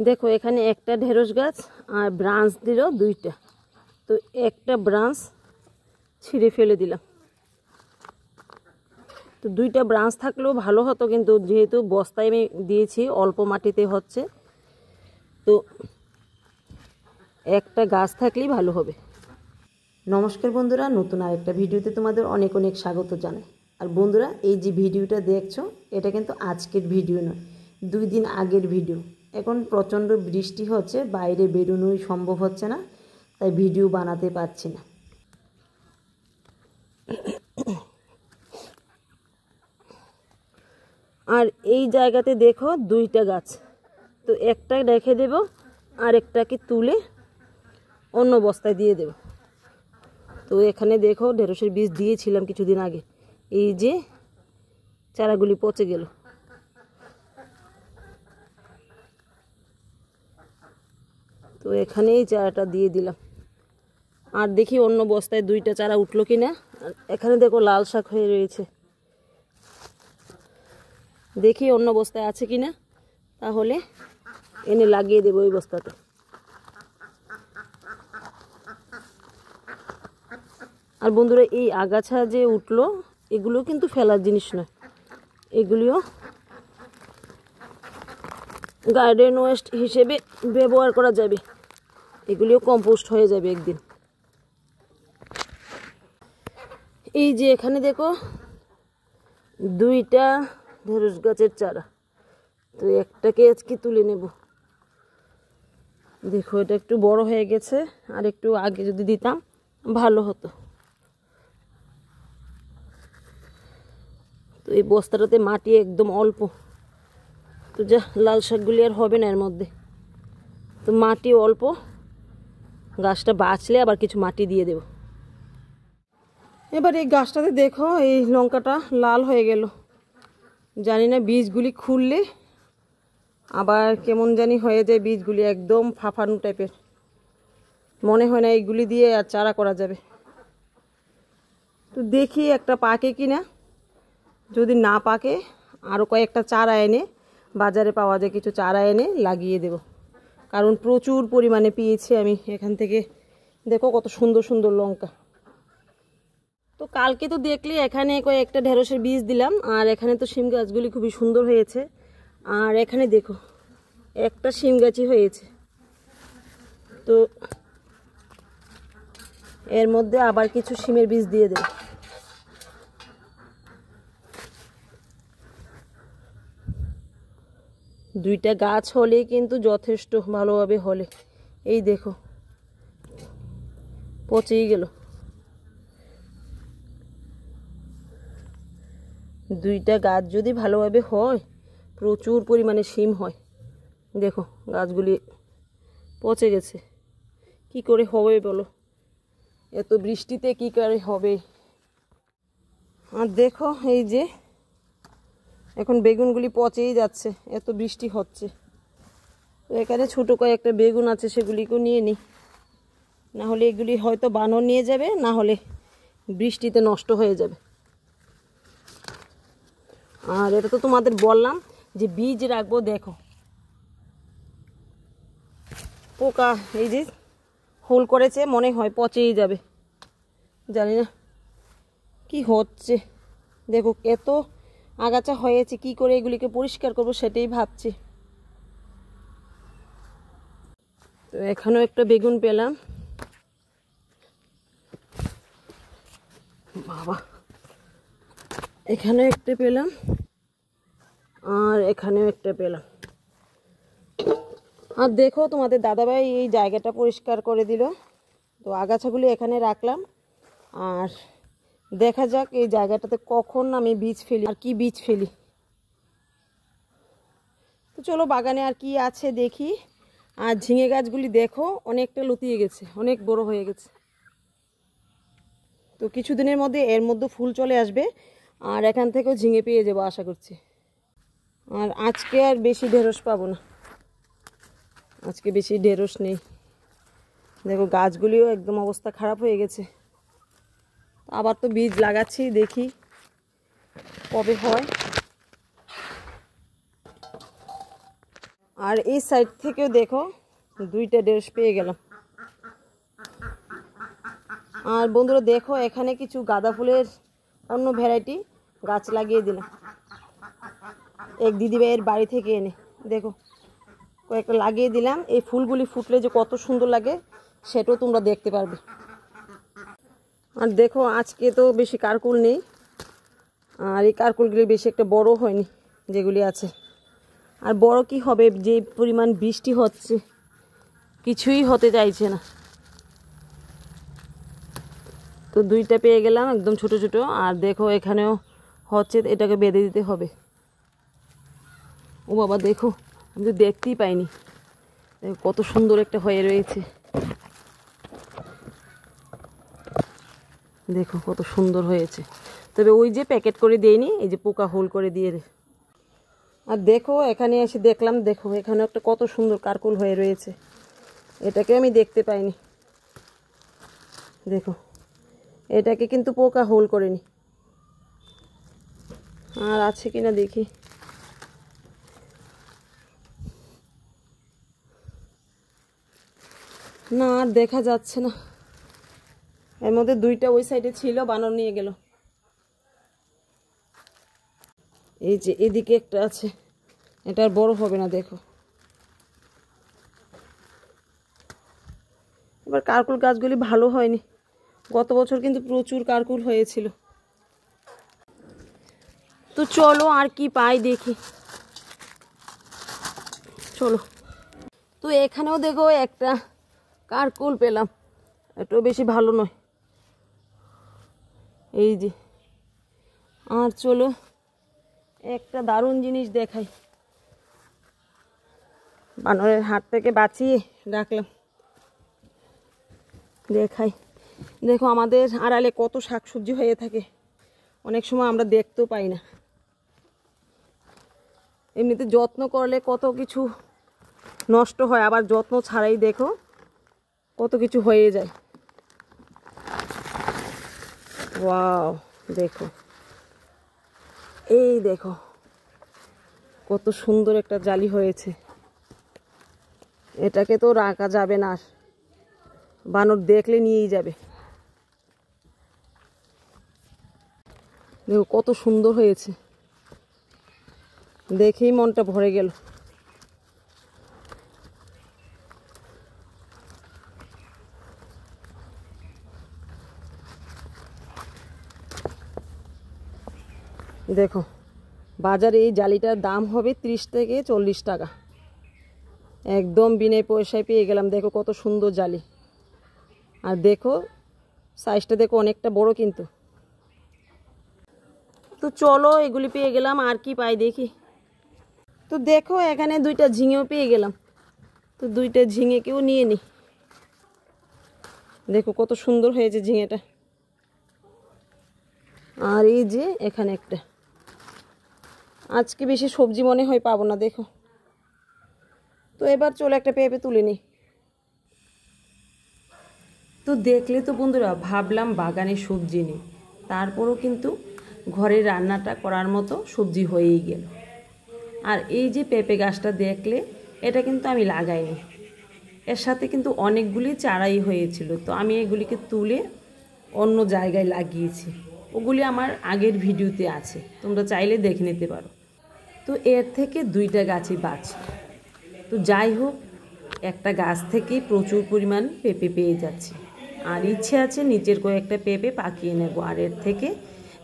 দেখো এখানে একটা ঢেঁড়স গাছ আর ব্রাঞ্চ দিল দুইটা, তো একটা ব্রাঞ্চ ছিঁড়ে ফেলে দিলাম। তো দুইটা ব্রাঞ্চ থাকলেও ভালো হতো, কিন্তু যেহেতু বস্তায় আমি দিয়েছি অল্প মাটিতে হচ্ছে, তো একটা গাছ থাকলেই ভালো হবে। নমস্কার বন্ধুরা, নতুন আরেকটা ভিডিওতে তোমাদের অনেক অনেক স্বাগত জানাই। আর বন্ধুরা, এই যে ভিডিওটা দেখছো এটা কিন্তু আজকের ভিডিও নয়, 2 দিন আগের ভিডিও। এখন প্রচণ্ড বৃষ্টি হচ্ছে, বাইরে বেরোনোই সম্ভব হচ্ছে না, তাই ভিডিও বানাতে পারছি না। আর এই জায়গাতে দেখো দুইটা গাছ, তো একটা রেখে দেব আর একটাকে তুলে অন্য বস্তায় দিয়ে দেব। তো এখানে দেখো ঢেঁড়সের বীজ দিয়েছিলাম কিছুদিন আগে, এই যে চারাগুলি পচে গেল। তো এখানে এই চারাটা দিয়ে দিলাম, আর দেখি অন্য বস্তায় দুইটা চারা উঠলো কিনা। এখানে দেখো লাল শাক হয়ে রয়েছে, দেখি অন্য বস্তায় আছে কিনা, তাহলে এনে লাগিয়ে দেবো ওই বস্তাতে। আর বন্ধুরা, এই আগাছা যে উঠলো এগুলো কিন্তু ফেলার জিনিস নয়, এগুলিও গার্ডেন ওয়েস্ট হিসেবে ব্যবহার করা যাবে, এগুলিও কম্পোস্ট হয়ে যাবে একদিন। এই যে এখানে দেখো দুইটা ঢেঁড়স গাছের চারা, তো একটাকে আজকে তুলে নেব। দেখো এটা একটু বড় হয়ে গেছে, আর একটু আগে যদি দিতাম ভালো হতো। তো এই বস্তাটাতে মাটি একদম অল্প, তো যা লাল শাকগুলি আর হবে না এর মধ্যে, তো মাটি অল্প, গাছটা বাঁচলে আবার কিছু মাটি দিয়ে দেব। এবার এই গাছটাতে দেখো এই লঙ্কাটা লাল হয়ে গেল, জানি না বীজগুলি খুললে আবার কেমন জানি হয়ে যায়, বীজগুলি একদম ফাফানো টাইপের, মনে হয় না এইগুলি দিয়ে আর চারা করা যাবে। তো দেখি একটা পাকে কিনা, যদি না পাকে আরও কয়েকটা চারা এনে, বাজারে পাওয়া যায় কিছু চারা এনে লাগিয়ে দেব, কারণ প্রচুর পরিমাণে পেয়েছি আমি এখান থেকে। দেখো কত সুন্দর সুন্দর লঙ্কা। তো কালকে তো দেখলে এখানে কয়েকটা ঢেঁড়সের বীজ দিলাম, আর এখানে তো শিম গাছগুলি খুবই সুন্দর হয়েছে। আর এখানে দেখো একটা শিম গাছই হয়েছে, তো এর মধ্যে আবার কিছু শিমের বীজ দিয়ে দেব। দুইটা গাছ হলে কিন্তু যথেষ্ট, ভালোভাবে হলে। এই দেখো পচেই গেল, দুইটা গাছ যদি ভালোভাবে হয় প্রচুর পরিমাণে শিম হয়। দেখো গাছগুলি পচে গেছে, কি করে হবে বলো, এত বৃষ্টিতে কি করে হবে। আর দেখো এই যে এখন বেগুনগুলি পচেই যাচ্ছে, এত বৃষ্টি হচ্ছে। তো এখানে ছোটো কয়েকটা বেগুন আছে, সেগুলিকেও নিয়ে নিই, না হলে এগুলি হয়তো বানর নিয়ে যাবে, না হলে বৃষ্টিতে নষ্ট হয়ে যাবে। আর এটা তো তোমাদের বললাম যে বীজ রাখবো, দেখো পোকা এই যে হোল করেছে, মনে হয় পচেই যাবে, জানি না কি হচ্ছে। দেখো এত আগাছা হয়েছে, কি করে এগুলিকে পরিষ্কার করব সেটাই ভাবছি। তো এখানেও একটা বেগুন পেলাম, বাবা এখানেও একটা পেলাম, আর এখানেও একটা পেলাম। আর দেখো তোমাদের দাদাভাই এই জায়গাটা পরিষ্কার করে দিল, তো আগাছাগুলি এখানে রাখলাম। আর দেখা যাক এই জায়গাটাতে কখন আমি বীজ ফেলি আর কি বীজ ফেলি। তো চলো বাগানে আর কি আছে দেখি। আর ঝিঙে গাছগুলি দেখো অনেকটা লতিয়ে গেছে, অনেক বড় হয়ে গেছে, তো কিছুদিনের মধ্যে এর মধ্যে ফুল চলে আসবে, আর এখান থেকেও ঝিঙে পেয়ে যাবো আশা করছি। আর আজকে আর বেশি ঢেঁড়স পাবো না, আজকে বেশি ঢেঁড়স নেই। দেখো গাছগুলিও একদম অবস্থা খারাপ হয়ে গেছে, আবার তো বীজ লাগাচ্ছি, দেখি কবে হয়। আর এই সাইড থেকেও দেখো 2টা ঢেঁড়স পেয়ে গেলাম। আর বন্ধুরা দেখো এখানে কিছু গাঁদা ফুলের অন্য ভ্যারাইটি গাছ লাগিয়ে দিলাম এক দিদিভাইয়ের বাড়ি থেকে এনে। দেখো কয়েকটা লাগিয়ে দিলাম, এই ফুলগুলি ফুটলে যে কত সুন্দর লাগে সেটাও তোমরা দেখতে পারবে। আর দেখো আজকে তো বেশি কারকুল নেই, আর এই কারকুলগুলি বেশি একটা বড় হয়নি যেগুলি আছে। আর বড় কি হবে, যে পরিমাণ বৃষ্টি হচ্ছে কিছুই হতে চাইছে না। তো 2টা পেয়ে গেলাম একদম ছোট ছোট। আর দেখো এখানেও হচ্ছে, এটাকে বেঁধে দিতে হবে। ও বাবা দেখো, আমি তো দেখতেই পাইনি, কত সুন্দর একটা হয়ে রয়েছে। দেখো কত সুন্দর হয়েছে, তবে ওই যে প্যাকেট করে দেয়নি, এই যে পোকা হোল করে দিয়ে। আর দেখো এখানে এসে দেখলাম, দেখো এখানে একটা কত সুন্দর কারকুল হয়ে রয়েছে, এটাকে আমি দেখতে পাইনি। দেখো এটাকে কিন্তু পোকা হোল করেনি। আর আছে কিনা দেখি। না আর দেখা যাচ্ছে না। এর মধ্যে 2টা ওই সাইডে ছিল, বানর নিয়ে গেল। এই যে এদিকে একটা আছে, এটা আর বড় হবে না। দেখো এবার কারকুল গাছগুলি ভালো হয়নি, গত বছর কিন্তু প্রচুর কারকুল হয়েছিল। তো চলো আর কি পাই দেখি, চলো। তো এখানেও দেখো একটা কারকুল পেলাম, এটাও বেশি ভালো নয়। এই যে, আর চলো একটা দারুণ জিনিস দেখাই, বানরের হাত থেকে বাঁচিয়ে রাখলাম, দেখাই। দেখো আমাদের আড়ালে কত শাকসবজি হয়ে থাকে, অনেক সময় আমরা দেখতেও পাই না। এমনিতে যত্ন করলে কত কিছু নষ্ট হয়, আবার যত্ন ছাড়াই দেখো কত কিছু হয়ে যায়। ওয়াও দেখো, এই দেখো কত সুন্দর একটা জালি হয়েছে। এটাকে তো রাখা যাবে না, আর বানর দেখলে নিয়েই যাবে। দেখো কত সুন্দর হয়েছে, দেখেই মনটা ভরে গেল। দেখো বাজারে এই জালিটার দাম হবে 30 থেকে 40 টাকা, একদম বিনা পয়সায় পেয়ে গেলাম। দেখো কত সুন্দর জালি, আর দেখো সাইজটা দেখো অনেকটা বড় কিন্তু। তো চলো এগুলি পেয়ে গেলাম, আর কি পাই দেখি। তো দেখো এখানে 2টা ঝিঙেও পেয়ে গেলাম, তো 2টা ঝিঙেকেও নিয়ে নিই। দেখো কত সুন্দর হয়েছে ঝিঙেটা। আর এই যে এখানে একটা, আজকে বেশি সবজি মনে হয় পাবো না। দেখো তো এবার চলো একটা পেঁপে তুলে নিই। তো দেখলে তো বন্ধুরা, ভাবলাম বাগানে সবজি নেই, তারপরও কিন্তু ঘরে রান্নাটা করার মতো সবজি হয়েই গেল। আর এই যে পেঁপে গাছটা দেখলে, এটা কিন্তু আমি লাগাইনি, এর সাথে কিন্তু অনেকগুলি চারাই হয়েছিল। তো আমি এগুলিকে তুলে অন্য জায়গায় লাগিয়েছি, ওগুলি আমার আগের ভিডিওতে আছে, তোমরা চাইলে দেখে নিতে পারো। তো এর থেকে 2টা গাছই বাঁচে। তো যাই হোক, একটা গাছ থেকেই প্রচুর পরিমাণ পেঁপে পেয়ে যাচ্ছি, আর ইচ্ছে আছে নিচের কয়েকটা পেঁপে পাকিয়ে নেব, আর এর থেকে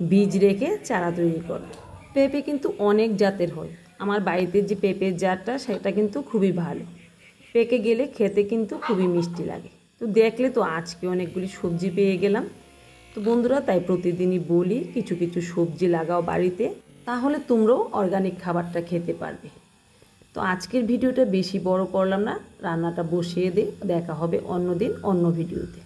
বীজ রেখে চারা তৈরি করব। পেঁপে কিন্তু অনেক জাতের হয়, আমার বাড়িতে যে পেঁপের জাতটা সেটা কিন্তু খুবই ভালো, পেকে গেলে খেতে কিন্তু খুবই মিষ্টি লাগে। তো দেখলে তো আজকে অনেকগুলি সবজি পেয়ে গেলাম। তো বন্ধুরা, তাই প্রতিদিনই বলি কিছু কিছু সবজি লাগাও বাড়িতে, তাহলে তোমরাও অর্গানিক খাবারটা খেতে পারবে। তো আজকের ভিডিওটা বেশি বড় করলাম না, রান্নাটা বসিয়ে দিয়ে দেখা হবে অন্য দিন অন্য ভিডিওতে।